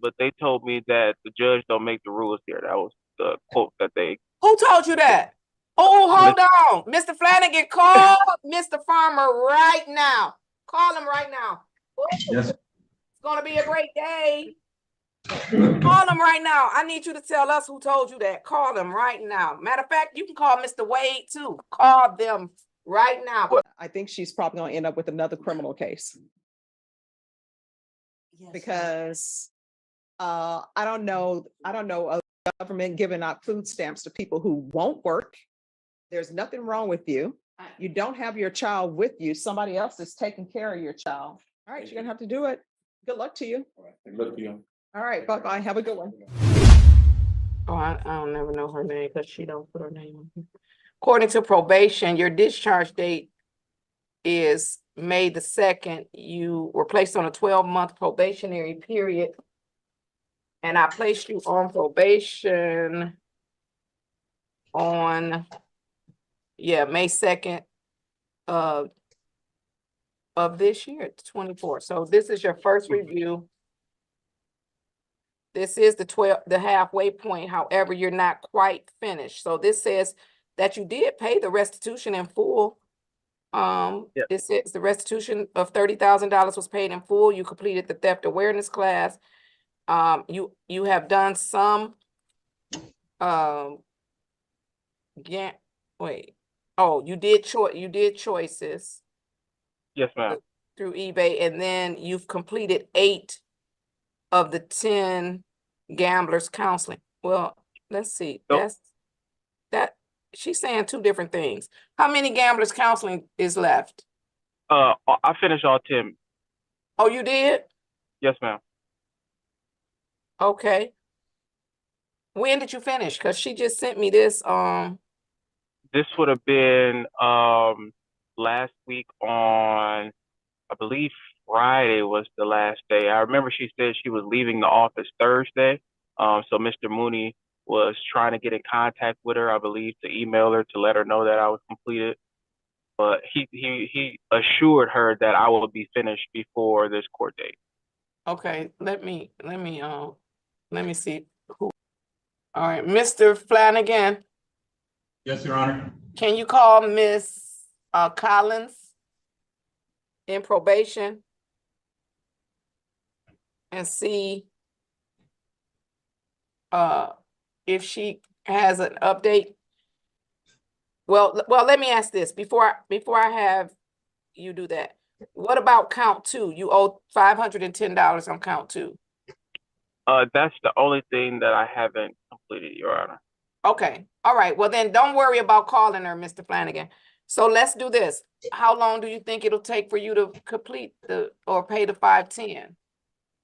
but they told me that the judge don't make the rules here. That was the quote that they. Who told you that? Oh, hold on. Mr. Flanagan, call Mr. Farmer right now. Call him right now. Yes. It's going to be a great day. Call him right now. I need you to tell us who told you that. Call them right now. Matter of fact, you can call Mr. Wade too. Call them right now. I think she's probably going to end up with another criminal case. Yes, because I don't know a government giving out food stamps to people who won't work. There's nothing wrong with you. You don't have your child with you. Somebody else is taking care of your child. All right, you're gonna have to do it. Good luck to you. All right. Good luck to you. All right, bye-bye. Have a good one. Oh, I don't never know her name because she don't put her name on here. According to probation, your discharge date is May the 2nd. You were placed on a 12-month probationary period. And I placed you on probation on, May 2nd of this year, 24. So this is your first review. This is the halfway point. However, you're not quite finished. So this says that you did pay the restitution in full. Yep. It says the restitution of $30,000 was paid in full. You completed the theft awareness class. You have done some, you did choices. Yes, ma'am. Through eBay, and then you've completed 8 of the 10 gamblers counseling. Well, let's see. Nope. She's saying 2 different things. How many gamblers counseling is left? I finished all 10. Oh, you did? Yes, ma'am. Okay. When did you finish? Because she just sent me this. This would have been last week on, I believe Friday was the last day. I remember she said she was leaving the office Thursday. So Mr. Mooney was trying to get in contact with her, I believe, to email her to let her know that I was completed. But he assured her that I will be finished before this court date. Okay, let me see who. All right, Mr. Flanagan, Yes, Your Honor. can you call Miss Collins in probation and see if she has an update? Well, let me ask this before I have you do that. What about count 2? You owe $510 on count 2. That's the only thing that I haven't completed, Your Honor. Okay. All right. Well, then don't worry about calling her, Mr. Flanagan. So let's do this. How long do you think it'll take for you to complete or pay the $510?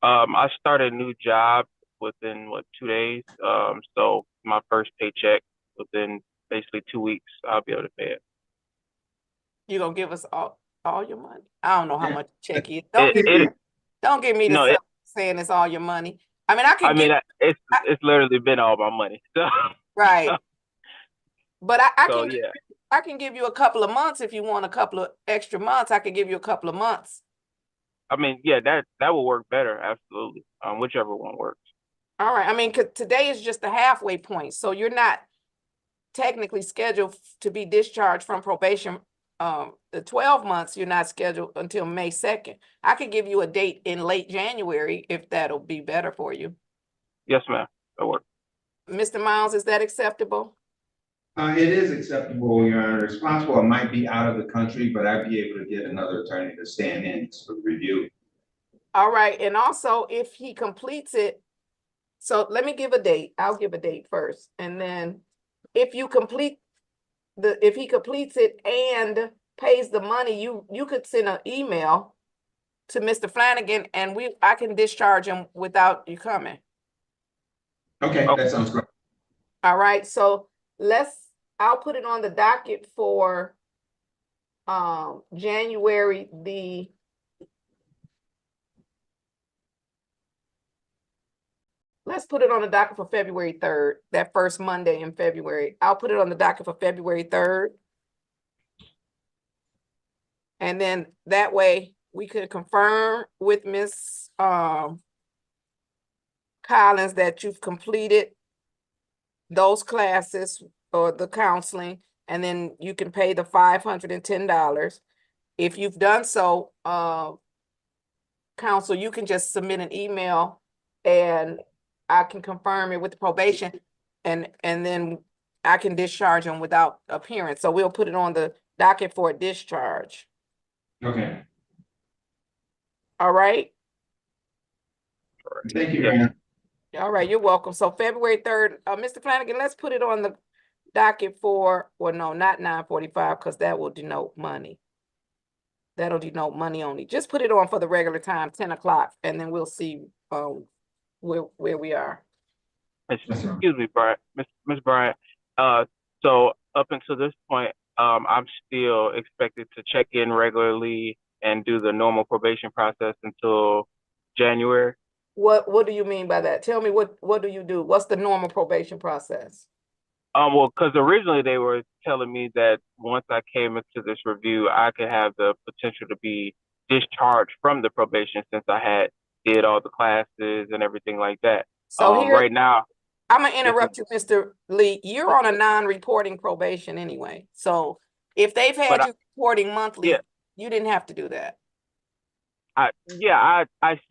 I started a new job within 2 days. So my first paycheck within basically 2 weeks, I'll be able to pay it. You gonna give us all your money? I don't know how much check is. Don't give me saying it's all your money. I mean, it's literally been all my money. So. Right. But I I can give you a couple of months if you want a couple of extra months. I can give you a couple of months. I mean, yeah, that will work better. Absolutely. Whichever one works. All right. I mean, 'cause today is just the halfway point. So you're not technically scheduled to be discharged from probation. The 12 months, you're not scheduled until May 2nd. I could give you a date in late January if that'll be better for you. Yes, ma'am. That works. Mr. Miles, is that acceptable? It is acceptable, Your Honor. It's possible I might be out of the country, but I'd be able to get another attorney to stand in for review. All right. And also, if he completes it, so let me give a date. I'll give a date first. And then if he completes it and pays the money, you could send an email to Mr. Flanagan and I can discharge him without you coming. Okay, that sounds great. All right. So I'll put it on the docket for January let's put it on the docket for February 3rd, that first Monday in February. I'll put it on the docket for February 3rd. And then that way we could confirm with Miss Collins that you've completed those classes or the counseling, and then you can pay the $510. If you've done so, counsel, you can just submit an email and I can confirm it with the probation, and then I can discharge them without appearance. So we'll put it on the docket for a discharge. Okay, All right. thank you, Yeah. Your Honor. All right, you're welcome. So February 3rd, Mr. Flanagan, let's put it on the docket for, well, no, not 9:45, because that will denote money. That'll denote money only. Just put it on for the regular time, 10 o'clock, and then we'll see where we are. Excuse me, Brian, Miss Bryant. So up until this point, I'm still expected to check in regularly and do the normal probation process until January. What do you mean by that? Tell me what do you do? What's the normal probation process? Well, because originally they were telling me that once I came into this review, I could have the potential to be discharged from the probation since I had did all the classes and everything like that. So here, Right now, I'm gonna interrupt you, Mr. Lee. You're on a non-reporting probation anyway. So if they've had But you reporting monthly, yeah. you didn't have to do that. I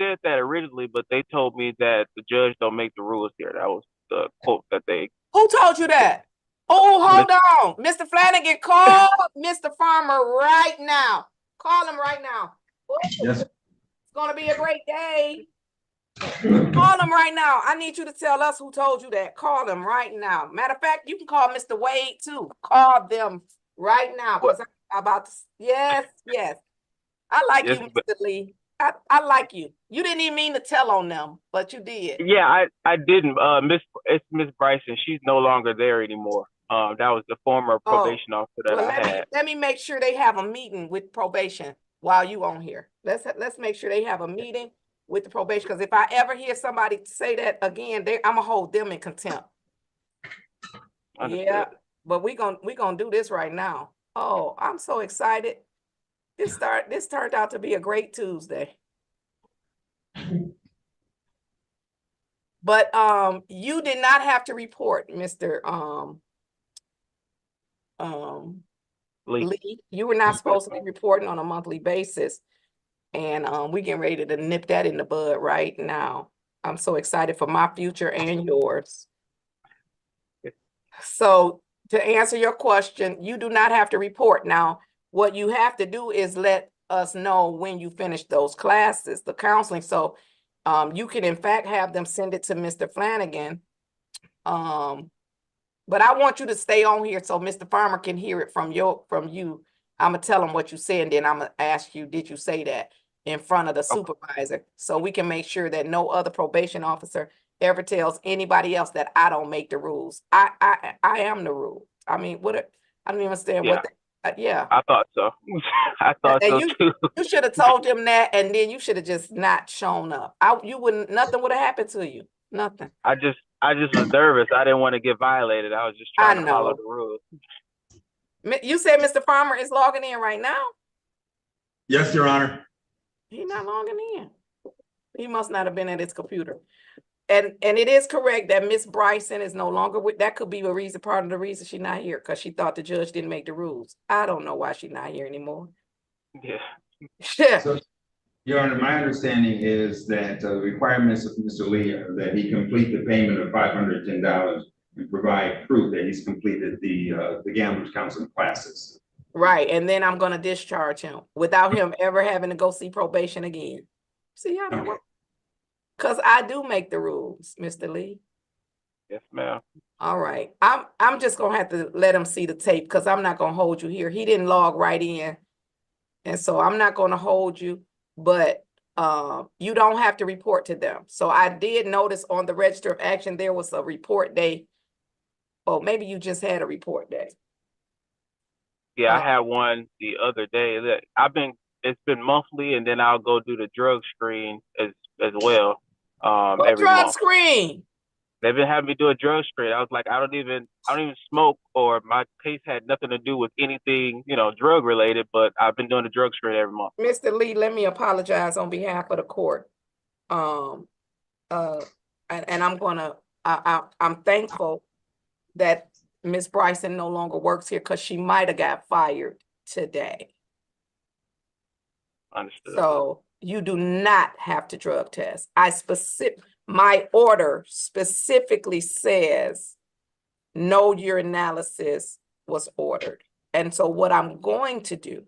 said that originally, but they told me that the judge don't make the rules here. That was the quote that they. Who told you that? Oh, hold on. Mr. Flanagan, call Mr. Farmer right now. Call him right now. Ooh, Yes. it's gonna be a great day. Call him right now. I need you to tell us who told you that. Call them right now. Matter of fact, you can call Mr. Wade too. Call them right now. Because I'm about to, yes. I like Yes, you, Mr. Lee. I like you. You didn't even mean to tell on them, but you did. Yeah, I didn't. It's Miss Bryson. She's no longer there anymore. That was the former probation officer that Well, I had. let me make sure they have a meeting with probation while you on here. Let's make sure they have a meeting with the probation, because if I ever hear somebody say that again, I'm gonna hold them in contempt. Understood. Yeah, but we gonna do this right now. Oh, I'm so excited. This turned out to be a great Tuesday. But you did not have to report, Mr. Lee. You were not supposed to be reporting on a monthly basis. And we getting ready to nip that in the bud right now. I'm so excited for my future and yours. So to answer your question, you do not have to report. Now, what you have to do is let us know when you finish those classes, the counseling. So you can in fact have them send it to Mr. Flanagan. But I want you to stay on here so Mr. Farmer can hear it from you. I'm gonna tell him what you said, and then I'm gonna ask you, did you say that in front of the supervisor? So we can make sure that no other probation officer ever tells anybody else that I don't make the rules. I am the rule. I mean, I don't even understand what. Yeah. I thought so. I thought so too. You should have told him that, and then you should have just not shown up. Nothing would have happened to you. Nothing. I just was nervous. I didn't want to get violated. I was just trying to follow the rules. You said Mr. Farmer is logging in right now? Yes, Your Honor. He's not logging in. He must not have been at his computer. And it is correct that Miss Bryson is no longer with. That could be a part of the reason she's not here, because she thought the judge didn't make the rules. I don't know why she's not here anymore. Yeah. So, Your Honor, my understanding is that the requirements of Mr. Lee are that he complete the payment of $510 and provide proof that he's completed the gamblers counseling classes. Right, and then I'm gonna discharge him without him ever having to go see probation again. See how that works? Because I do make the rules, Mr. Lee. Yes, ma'am. All right, I'm just gonna have to let him see the tape, because I'm not gonna hold you here. He didn't log right in, and so I'm not gonna hold you. But you don't have to report to them. So I did notice on the register of action there was a report day. Oh, maybe you just had a report day. Yeah, I had one the other day. It's been monthly, and then I'll go do the drug screen as well. Every drug month. Screen? They've been having me do a drug screen. I was like, I don't even smoke, or my case had nothing to do with anything, drug related, but I've been doing a drug screen every month. Mr. Lee, let me apologize on behalf of the court. and I'm thankful that Miss Bryson no longer works here because she might have got fired today. Understood. So you do not have to drug test. My order specifically says no urinalysis was ordered. And so what I'm going to do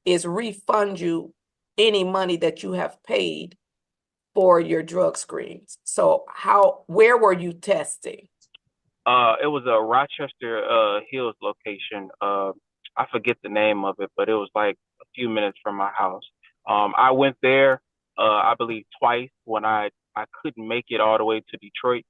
is refund you any money that you have paid for your drug screens. So where were you testing? It was a Rochester Hills location. I forget the name of it, but it was like a few minutes from my house. I went there, I believe twice when I couldn't make it all the way to Detroit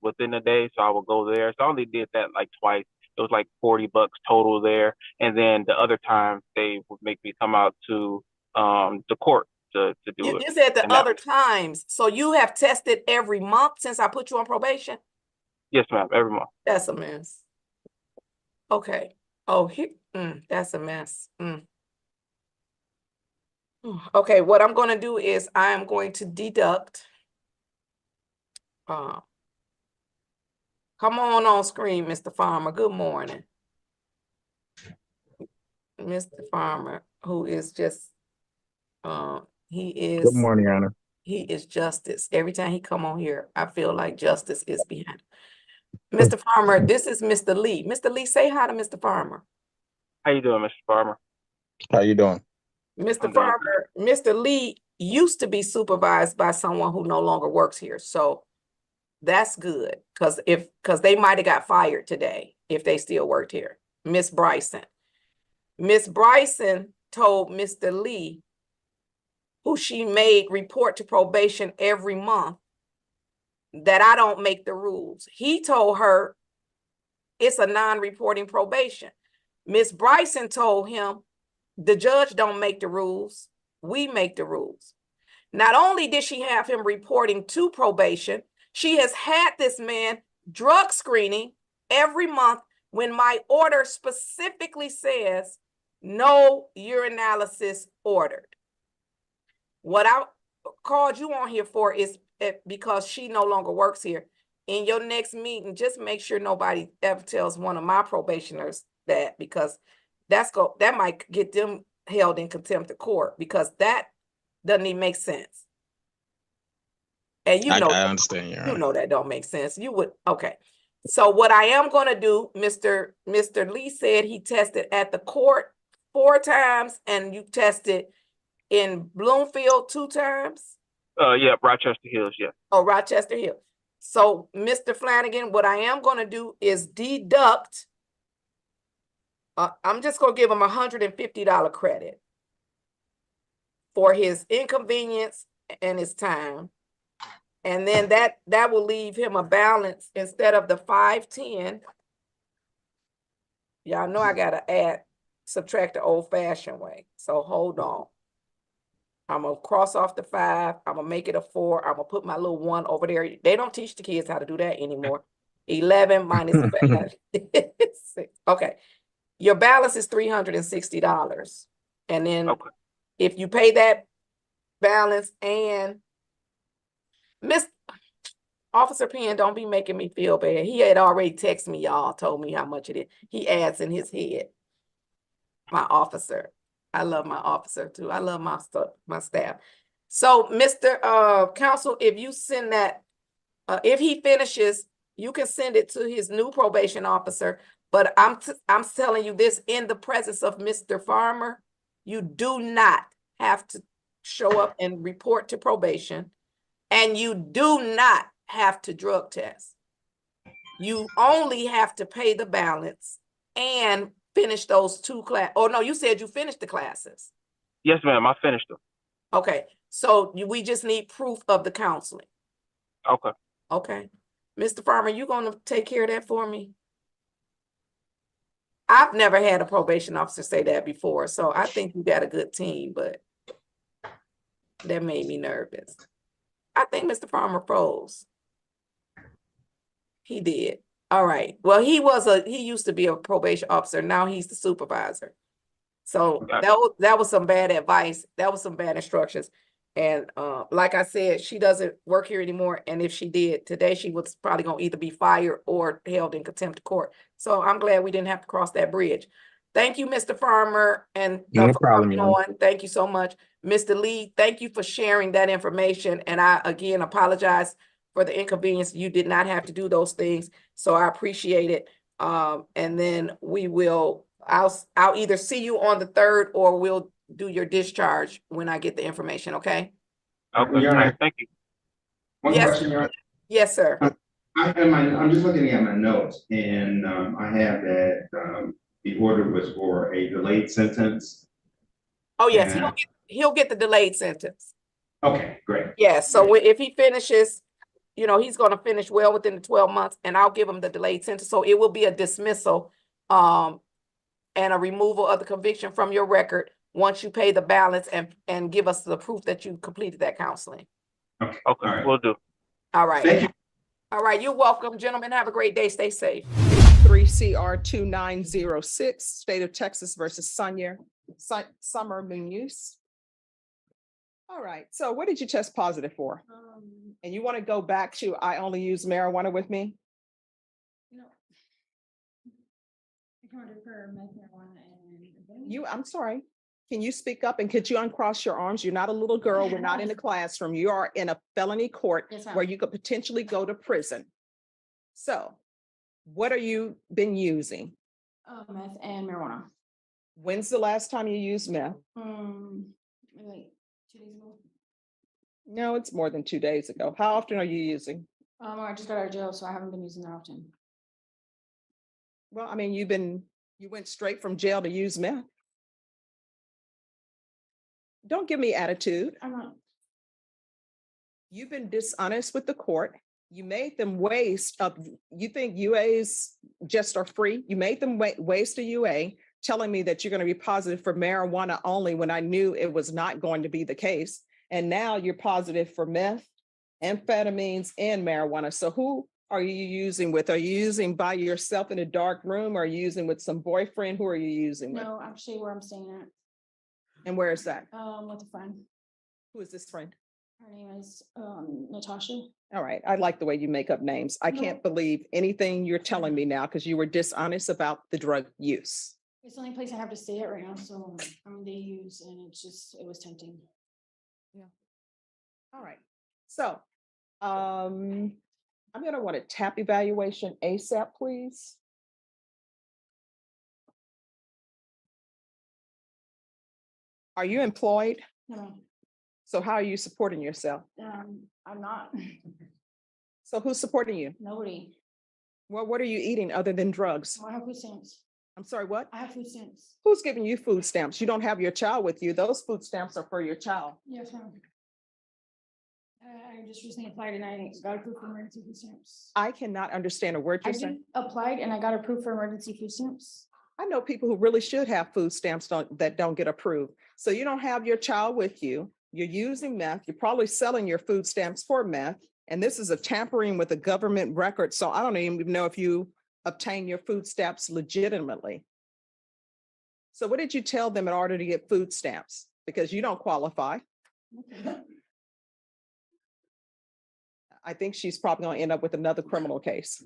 within the day, so I would go there. So I only did that like twice. It was like $40 total there, and then the other times they would make me come out to the court to do it. You said the And that- other times. So you have tested every month since I put you on probation? Yes, ma'am, every month. That's a mess. Okay. Oh, that's a mess. Okay, what I'm going to do is I am going to deduct. Come on screen, Mr. Farmer. Good morning. Mr. Farmer, who is just, he is. Good morning, Your Honor. He is justice. Every time he come on here, I feel like justice is behind him. Mr. Farmer, this is Mr. Lee. Mr. Lee, say hi to Mr. Farmer. How you doing, Mr. Farmer? How you doing? Mr. Farmer, Mr. Lee used to be supervised by someone who no longer works here. So that's good. Because they might have got fired today if they still worked here. Miss Bryson. Miss Bryson told Mr. Lee, who she made report to probation every month, that I don't make the rules. He told her it's a non-reporting probation. Miss Bryson told him the judge don't make the rules, we make the rules. Not only did she have him reporting to probation, she has had this man drug screening every month when my order specifically says no urinalysis ordered. What I called you on here for is because she no longer works here. In your next meeting, just make sure nobody ever tells one of my probationers that, because that might get them held in contempt of court, because that doesn't even make sense. And I understand, Your Honor. You know that don't make sense. You would, okay. So what I am going to do, Mr. Lee said he tested at the court 4 times, and you tested in Bloomfield 2 times? Yeah, Rochester Hills, yeah. Oh, Rochester Hill. So, Mr. Flanagan, what I am going to do is deduct. I'm just going to give him $150 credit for his inconvenience and his time. And then that will leave him a balance instead of the 510. Y'all know I got to subtract the old-fashioned way. So, hold on. I'm going to cross off the 5. I'm going to make it a 4. I'm going to put my little 1 over there. They don't teach the kids how to do that anymore. 11 minus the 6. Okay. Your balance is $360. And then if you pay that balance, and Miss Officer Penn, don't be making me feel bad. He had already texted me, y'all, told me how much it is. He adds in his head. My officer. I love my officer too. I love my staff. So, Mr. Counsel, if you send that, if he finishes, you can send it to his new probation officer. But I'm telling you this in the presence of Mr. Farmer, you do not have to show up and report to probation, and you do not have to drug test. You only have to pay the balance and finish those 2 classes. Oh, no, you said you finished the classes. Yes, ma'am, I finished them. Okay, so we just need proof of the counseling. Okay. Okay. Mr. Farmer, you going to take care of that for me? I've never had a probation officer say that before, so I think you got a good team, but that made me nervous. I think Mr. Farmer froze. He did. All right. Well, he used to be a probation officer. Now he's the supervisor. So that was some bad advice. That was some bad instructions. And like I said, she doesn't work here anymore. And if she did today, she was probably gonna either be fired or held in contempt of court. So I'm glad we didn't have to cross that bridge. Thank you, Mr. Farmer, and No for problem, coming Your Honor. on. Thank you so much. Mr. Lee, thank you for sharing that information. And I again apologize for the inconvenience. You did not have to do those things. So I appreciate it. And then I'll either see you on the 3rd or we'll do your discharge when I get the information, okay? Okay, Your all right, Honor, thank you. one Yes. question, Your Honor. Yes, sir. I'm just looking at my notes, and I have that the order was for a delayed sentence. Oh, yes, And- he'll get the delayed sentence. Okay, great. Yes, so if he finishes, he's gonna finish well within the 12 months, and I'll give him the delayed sentence, so it will be a dismissal, and a removal of the conviction from your record once you pay the balance and give us the proof that you completed that counseling. Okay, Okay, all right. we'll do. All right. Thank you. All right, you're welcome, gentlemen. Have a great day. Stay safe. 3 CR 2906, State of Texas versus Summer Munoz. All right, so what did you test positive for? And you want to go back to, I only use marijuana with me? No. I ordered for marijuana and. I'm sorry. Can you speak up and could you uncross your arms? You're not a little girl. We're not in a classroom. You are in a felony court Yes, ma'am. where you could potentially go to prison. So what are you been using? Meth and marijuana. When's the last time you used meth? Like 2 days ago. No, it's more than 2 days ago. How often are you using? I just got out of jail, so I haven't been using that often. Well, I mean, you went straight from jail to use meth. Don't give me attitude. I'm not. You've been dishonest with the court. You made them waste of, you think UAs just are free? You made them waste a UA telling me that you're going to be positive for marijuana only when I knew it was not going to be the case. And now you're positive for meth, amphetamines, and marijuana. So who are you using with? Are you using by yourself in a dark room? Or are you using with some boyfriend? Who are you using with? No, actually where I'm staying at. And where is that? With a friend. Who is this friend? Her name is Natasha. All right. I like the way you make up names. I can't believe anything you're telling me now because you were dishonest about the drug use. It's the only place I have to stay at right now, so they use and it was tempting. All right. So I'm going to want a TAP evaluation ASAP, please. Are you employed? No, So how are you supporting yourself? I'm not. So who's supporting you? Nobody. Well, what are you eating other than drugs? I have food stamps. I'm sorry, what? I have food stamps. Who's giving you food stamps? You don't have your child with you. Those food stamps are for your child. Yes, ma'am. I just recently applied and I got approved for emergency food stamps. I cannot understand a word I you're saying. just applied and I got approved for emergency food stamps. I know people who really should have food stamps that don't get approved. So you don't have your child with you. You're using meth. You're probably selling your food stamps for meth. And this is a tampering with a government record. So I don't even know if you obtain your food stamps legitimately. So what did you tell them in order to get food stamps? Because you don't qualify. Okay. I think she's probably going to end up with another criminal case.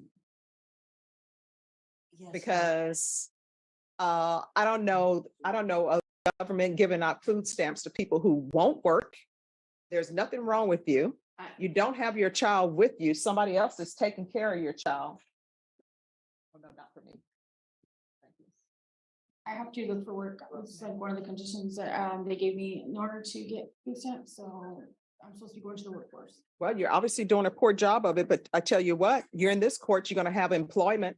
Because I don't know a government giving out food stamps to people who won't work. There's nothing wrong with you. You don't have your child with you. Somebody else is taking care of your child. Oh, no, not for me. Thank you. I have to look for work. That was like one of the conditions that they gave me in order to get food stamps. So I'm supposed to be going to the workforce. Well, you're obviously doing a poor job of it, but I tell you what, you're in this court, you're going to have employment.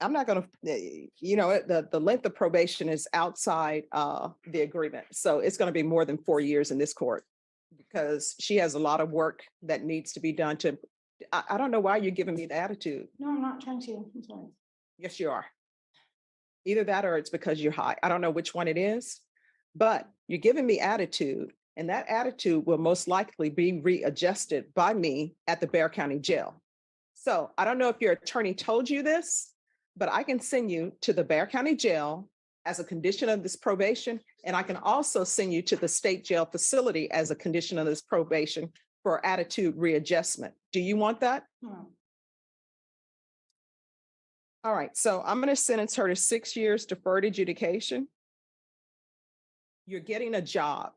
I'm not going to, the length of probation is outside the agreement. So it's going to be more than 4 years in this court because she has a lot of work that needs to be done to, I don't know why you're giving me the attitude. No, I'm not trying to. I'm sorry. Yes, you are. Either that or it's because you're high. I don't know which one it is, but you're giving me attitude, and that attitude will most likely be readjusted by me at the Bexar County Jail. So I don't know if your attorney told you this, but I can send you to the Bexar County Jail as a condition of this probation, and I can also send you to the state jail facility as a condition of this probation for attitude readjustment. Do you want that? No. All right, so I'm going to sentence her to 6 years deferred adjudication. You're getting a job,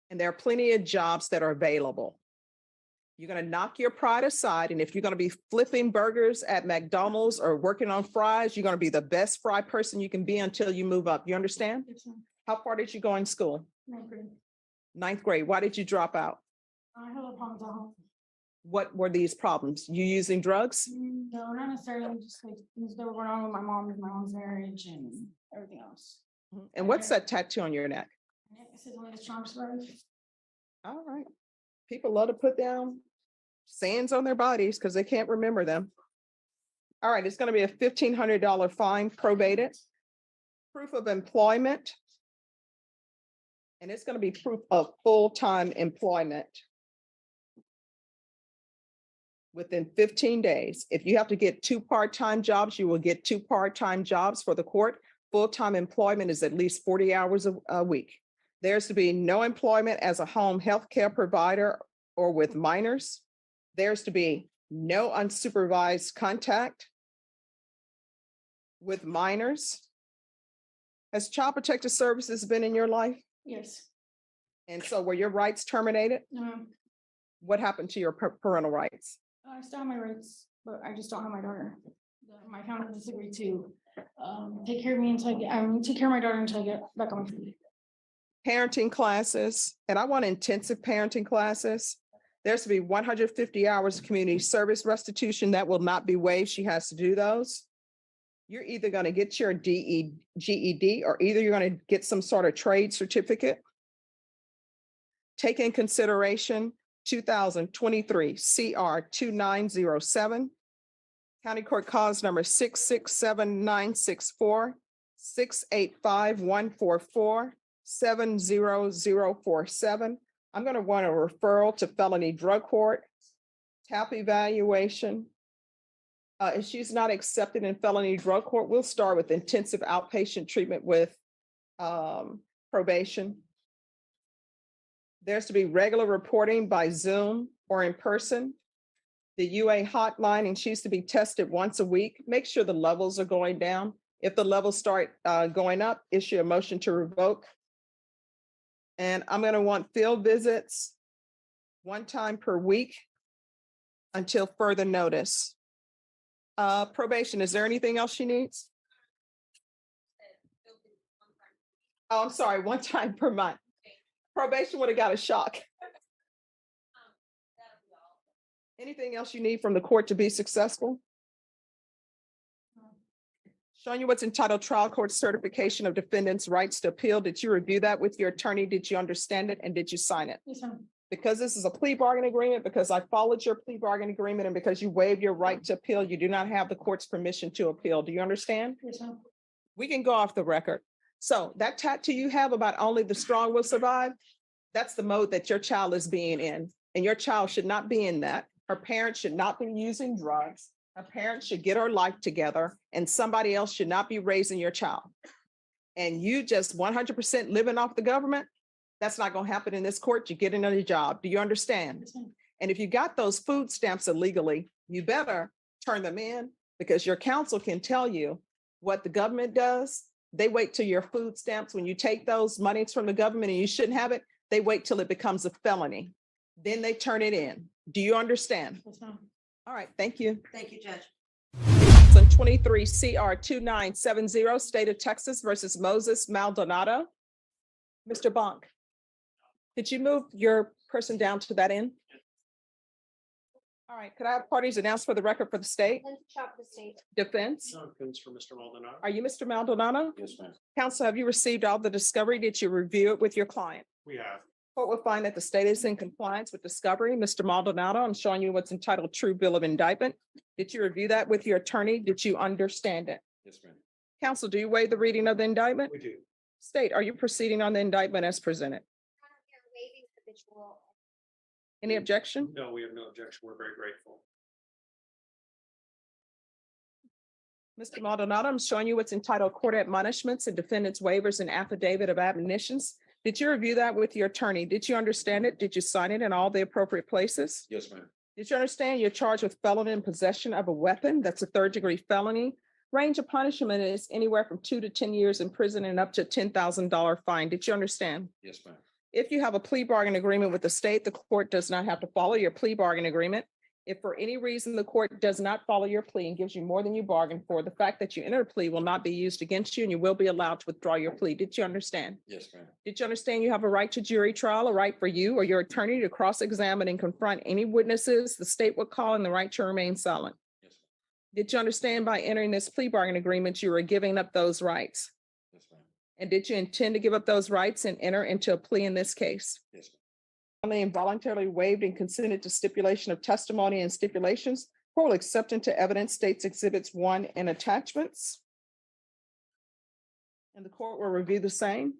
and there are plenty of jobs that are available. You're going to knock your pride aside, and if you're going to be flipping burgers at McDonald's or working on fries, you're going to be the best fry person you can be until you move up. You understand? Yes, ma'am. How far did you go in school? Ninth grade. Ninth grade. Why did you drop out? I had a problems at home. What were these problems? You using drugs? No, not necessarily, just like things that were going on with my mom's marriage and everything else. And what's that tattoo on your neck? It says only the strong survive. All right. People love to put down sayings on their bodies because they can't remember them. All right, it's going to be a $1,500 fine, probated. Proof of employment. And it's going to be proof of full-time employment within 15 days. If you have to get 2 part-time jobs, you will get 2 part-time jobs for the court. Full-time employment is at least 40 hours a week. There's to be no employment as a home health care provider or with minors. There's to be no unsupervised contact with minors. Has Child Protective Services been in your life? Yes. And so were your rights terminated? No, What happened to your parental rights? I still have my rights, but I just don't have my daughter. My family disagreed to take care of me until take care of my daughter until I get back on my feet. Parenting classes, and I want intensive parenting classes. There's to be 150 hours of community service restitution that will not be waived. She has to do those. You're either going to get your GED or either you're going to get some sort of trade certificate. Take in consideration 2023 CR 2907, County Court Cause number 667-964, 685-144, 70047. I'm going to want a referral to felony drug court, TAP evaluation. If she's not accepted in felony drug court, we'll start with intensive outpatient treatment with probation. There's to be regular reporting by Zoom or in person. The UA hotline, and she's to be tested once a week. Make sure the levels are going down. If the levels start going up, issue a motion to revoke. And I'm going to want field visits 1 time per week until further notice. Probation, is there anything else she needs? Oh, I'm sorry, 1 time per month. Probation would have got a shock. Anything else you need from the court to be successful? Showing you what's entitled Trial Court Certification of Defendant's Rights to Appeal. Did you review that with your attorney? Did you understand it? And did you sign it? Yes, ma'am. Because this is a plea bargain agreement, because I followed your plea bargain agreement, and because you waived your right to appeal, you do not have the court's permission to appeal. Do you understand? Yes, ma'am. We can go off the record. So that tattoo you have about only the strong will survive, that's the mode that your child is being in. And your child should not be in that. Her parents should not be using drugs. Her parents should get her life together, and somebody else should not be raising your child. And you just 100% living off the government, that's not going to happen in this court. You get another job. Do you understand? Yes, ma'am. And if you got those food stamps illegally, you better turn them in, because your counsel can tell you what the government does. They wait till your food stamps, when you take those monies from the government and you shouldn't have it, they wait till it becomes a felony. Then they turn it in. Do you understand? Yes, ma'am. All right, thank you. Thank you, Judge. On 23 CR 2970, State of Texas versus Moses Maldonado. Mr. Bonk, could you move your person down to that end? All right, could I have parties announced for the record for the state? Defense? Defense for Mr. Maldonado. Are you Mr. Maldonado? Yes, ma'am. Counsel, have you received all the discovery? Did you review it with your client? We have. Court will find that the state is in compliance with discovery. Mr. Maldonado, I'm showing you what's entitled True Bill of Indictment. Did you review that with your attorney? Did you understand it? Yes, ma'am. Counsel, do you waive the reading of the indictment? We do. State, are you proceeding on the indictment as presented? Any objection? No, we have no objection. We're very grateful. Mr. Maldonado, I'm showing you what's entitled Court Admonishments and Defendant's Waivers and Affidavit of Admonitions. Did you review that with your attorney? Did you understand it? Did you sign it in all the appropriate places? Yes, ma'am. Did you understand you're charged with felon in possession of a weapon? That's a third-degree felony. Range of punishment is anywhere from 2 to 10 years in prison and up to a $10,000 fine. Did you understand? Yes, ma'am. If you have a plea bargain agreement with the state, the court does not have to follow your plea bargain agreement. If for any reason the court does not follow your plea and gives you more than you bargained for, the fact that you enter a plea will not be used against you and you will be allowed to withdraw your plea. Did you understand? Yes, ma'am. Did you understand you have a right to jury trial, a right for you or your attorney to cross-examine and confront any witnesses the state would call, and the right to remain silent? Yes, ma'am. Did you understand by entering this plea bargain agreement, you were giving up those rights? Yes, ma'am. And did you intend to give up those rights and enter into a plea in this case? Yes, ma'am. Only involuntarily waived and consented to stipulation of testimony and stipulations. Court will accept into evidence states exhibits 1 and attachments. And the court will review the same.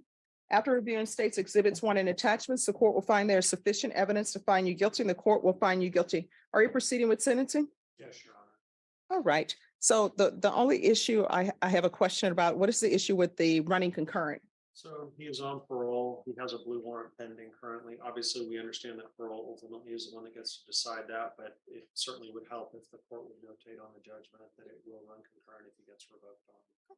After reviewing states exhibits 1 and attachments, the court will find there is sufficient evidence to find you guilty, and the court will find you guilty. Are you proceeding with sentencing? Yes, Your Honor. All right. So the only issue I have a question about, what is the issue with the running concurrent? So he is on parole. He has a blue warrant pending currently. Obviously, we understand that parole ultimately is the one that gets to decide that, but it certainly would help if the court would notate on the judgment that it will run concurrent if he gets revoked on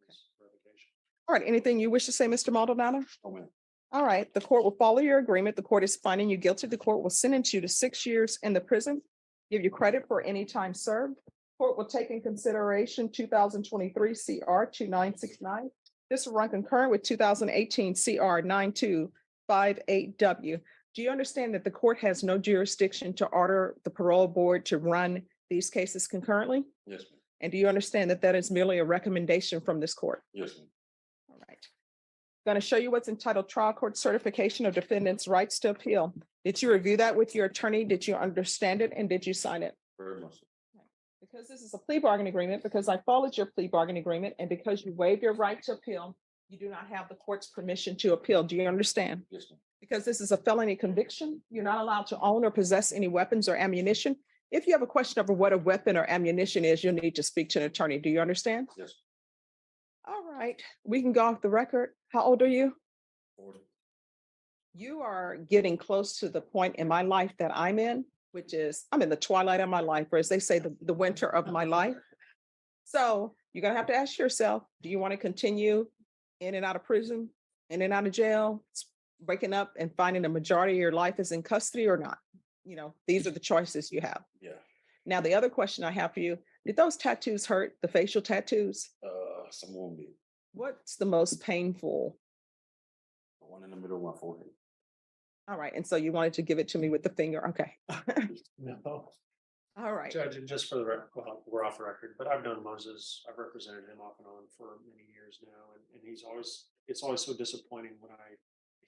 his revocation. All right. Anything you wish to say, Mr. Maldonado? Oh, ma'am. All right. The court will follow your agreement. The court is finding you guilty. The court will sentence you to 6 years in the prison, give you credit for any time served. Court will take in consideration 2023 CR 2969. This will run concurrent with 2018 CR 9258W. Do you understand that the court has no jurisdiction to order the parole board to run these cases concurrently? Yes, ma'am. And do you understand that that is merely a recommendation from this court? Yes, ma'am. All right. Going to show you what's entitled Trial Court Certification of Defendant's Rights to Appeal. Did you review that with your attorney? Did you understand it? And did you sign it? Very much. Because this is a plea bargain agreement, because I followed your plea bargain agreement, and because you waived your right to appeal, you do not have the court's permission to appeal. Do you understand? Yes, ma'am. Because this is a felony conviction, you're not allowed to own or possess any weapons or ammunition. If you have a question over what a weapon or ammunition is, you'll need to speak to an attorney. Do you understand? Yes. All right, we can go off the record. How old are you? 40. You are getting close to the point in my life that I'm in, which is I'm in the twilight of my life, or as they say, the winter of my life. So you're going to have to ask yourself, do you want to continue in and out of prison, in and out of jail, breaking up and finding the majority of your life is in custody or not? You know, these are the choices you have. Yeah. Now, the other question I have for you, did those tattoos hurt, the facial tattoos? Some won't be. What's the most painful? The one in the middle of my forehead. All right. And so you wanted to give it to me with the finger. Okay. No. All right. Judge, and just for the record, well, we're off the record, but I've known Moses, I've represented him off and on for many years now, and it's always so disappointing when I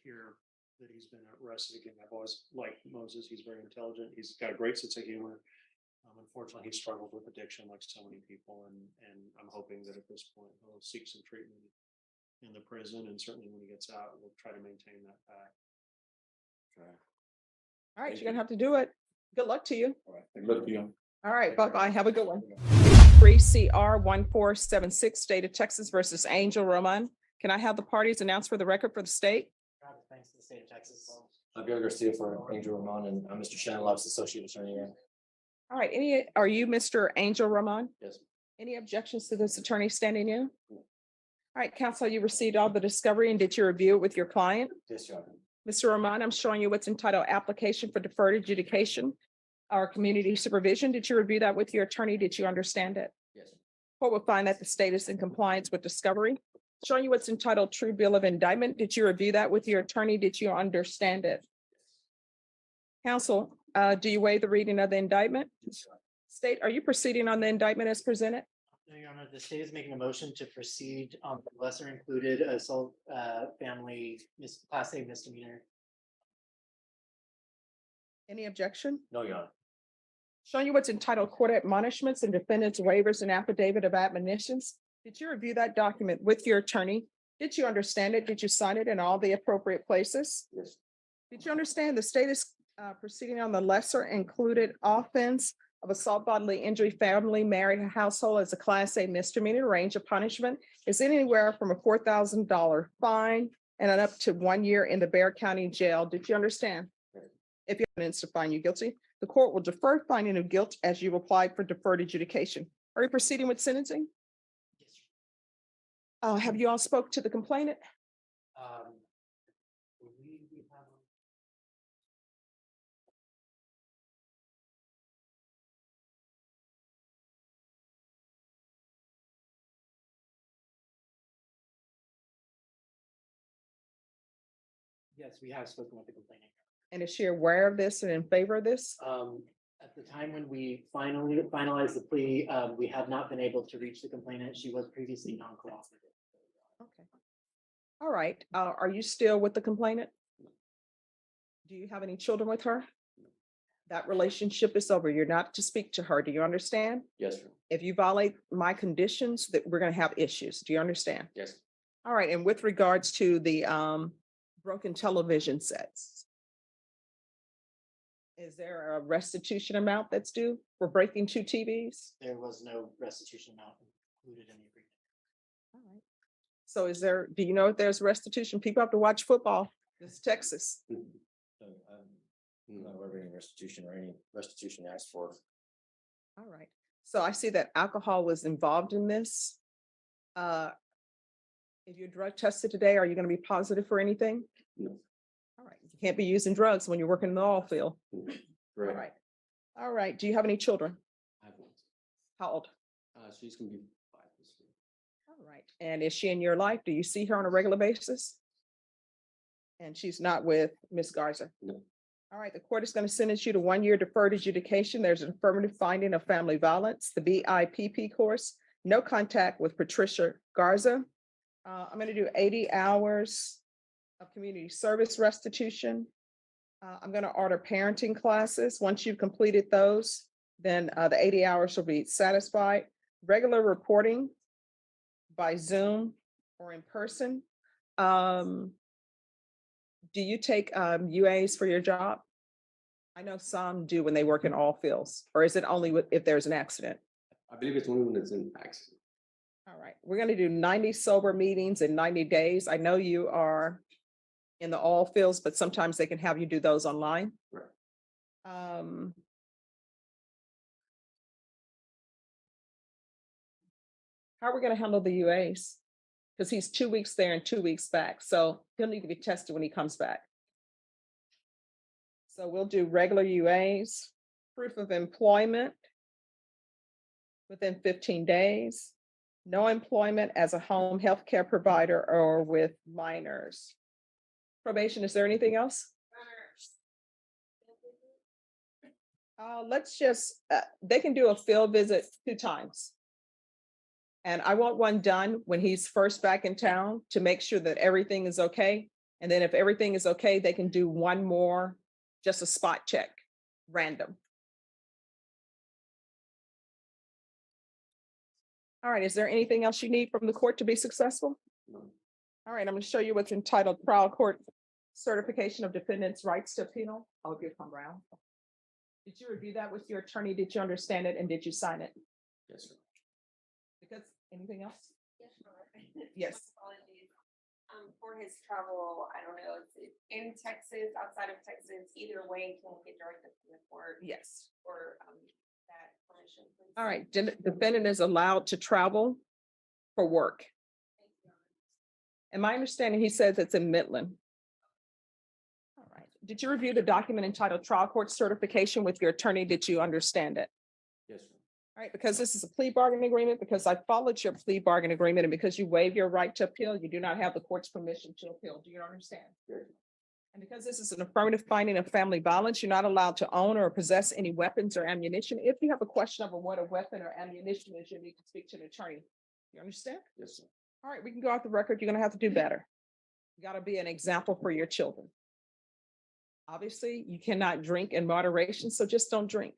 hear that he's been arrested again. I've always liked Moses. He's very intelligent. He's got a great sense of humor. Unfortunately, he struggled with addiction like so many people, and I'm hoping that at this point he'll seek some treatment in the prison, and certainly when he gets out, we'll try to maintain that back. Okay. All right. Thank You're going to have to do it. Good luck to you. All right. Good luck to you. All right. Bye-bye. Have a good one. 3 CR 1476, State of Texas versus Angel Roman. Can I have the parties announced for the record for the state? Thanks to the state of Texas. Gavel Garcia for Angel Ramon, and I'm Mr. Shannon Love's associate attorney here. All right. Are you Mr. Angel Roman? Yes. Any objections to this attorney standing in? All right, counsel, you received all the discovery, and did you review it with your client? Yes, Your Honor. Mr. Roman, I'm showing you what's entitled Application for Deferred Adjudication or Community Supervision. Did you review that with your attorney? Did you understand it? Yes. Court will find that the state is in compliance with discovery. Showing you what's entitled True Bill of Indictment. Did you review that with your attorney? Did you understand it? Counsel, do you waive the reading of the indictment? Yes, Your Honor. State, are you proceeding on the indictment as presented? No, Your Honor, the state is making a motion to proceed on the lesser included assault family class A misdemeanor. Any objection? No, Your Honor. Showing you what's entitled Court Admonishments and Defendant's Waivers and Affidavit of Admonitions. Did you review that document with your attorney? Did you understand it? Did you sign it in all the appropriate places? Yes. Did you understand the state is proceeding on the lesser included offense of assault, bodily injury, family, married, household as a Class A misdemeanor. Range of punishment is anywhere from a $4,000 fine and up to 1 year in the Bexar County Jail. Did you understand? If you have evidence to find you guilty, the court will defer finding of guilt as you applied for deferred adjudication. Are you proceeding with sentencing? Yes, sir. Have you all spoke to the complainant? We have. Yes, we have spoken with the complainant. And is she aware of this and in favor of this? At the time when we finally finalized the plea, we have not been able to reach the complainant. She was previously non-cooperative. Okay. All right. Are you still with the complainant? Do you have any children with her? That relationship is over. You're not to speak to her. Do you understand? Yes, sir. If you violate my conditions, that we're going to have issues. Do you understand? Yes. All right. And with regards to the broken television sets, is there a restitution amount that's due for breaking 2 TVs? There was no restitution amount included in the agreement. All right. So is there, do you know if there's restitution? People have to watch football. This is Texas. I'm not aware of any restitution or any restitution asked for. All right. So I see that alcohol was involved in this. If you're drug tested today, are you going to be positive for anything? No. All right. You can't be using drugs when you're working in the oil field. All Correct. right. All right. Do you have any children? I have one. How old? She's gonna be 5 this year. All right. And is she in your life? Do you see her on a regular basis? And she's not with Miss Garza? No. All right, the court is going to sentence you to 1 year deferred adjudication. There's an affirmative finding of family violence, the BIPP course, no contact with Patricia Garza. I'm going to do 80 hours of community service restitution. I'm going to order parenting classes. Once you've completed those, then the 80 hours will be satisfied. Regular reporting by Zoom or in person. Do you take UAs for your job? I know some do when they work in all fields, or is it only if there's an accident? I believe it's only when it's an accident. All right, we're going to do 90 sober meetings in 90 days. I know you are in the all fields, but sometimes they can have you do those online. Right. How are we going to handle the UAs? Because he's 2 weeks there and 2 weeks back. So he'll need to be tested when he comes back. So we'll do regular UAs, proof of employment within 15 days, no employment as a home health care provider or with minors. Probation, is there anything else? Let's just, they can do a field visit 2 times. And I want one done when he's first back in town to make sure that everything is okay. And then if everything is okay, they can do one more, just a spot check, random. All right, is there anything else you need from the court to be successful? No. All right, I'm going to show you what's entitled Trial Court Certification of Defendant's Rights to Appeal. I'll give come around. Did you review that with your attorney? Did you understand it and did you sign it? Yes, sir. Because anything else? Yes, sure. Yes. Apologies. For his travel, I don't know, it's in Texas, outside of Texas, either way, can we get directed from the court Yes. or that permission, please? All right, defendant is allowed to travel for work. Thank you. And my understanding, he says it's in Midland. All right. Did you review the document entitled Trial Court Certification with your attorney? Did you understand it? Yes, sir. All right, because this is a plea bargaining agreement, because I followed your plea bargaining agreement, and because you waive your right to appeal, you do not have the court's permission to appeal. Do you understand? Yes. And because this is an affirmative finding of family violence, you're not allowed to own or possess any weapons or ammunition. If you have a question over what a weapon or ammunition is, you need to speak to an attorney. You understand? Yes, sir. All right, we can go off the record. You're going to have to do better. You got to be an example for your children. Obviously, you cannot drink in moderation, so just don't drink.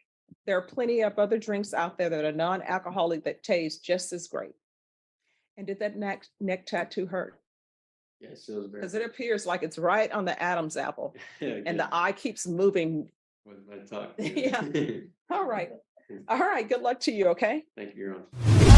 There are plenty of other drinks out there that are non-alcoholic that taste just as great. And did that neck tattoo hurt? Yes, it was very. Because it appears like it's right on the Adam's apple, Yeah, and the eye keeps moving. with my talk. Yeah. All right. All right, good luck to you, okay? Thank you, Your Honor.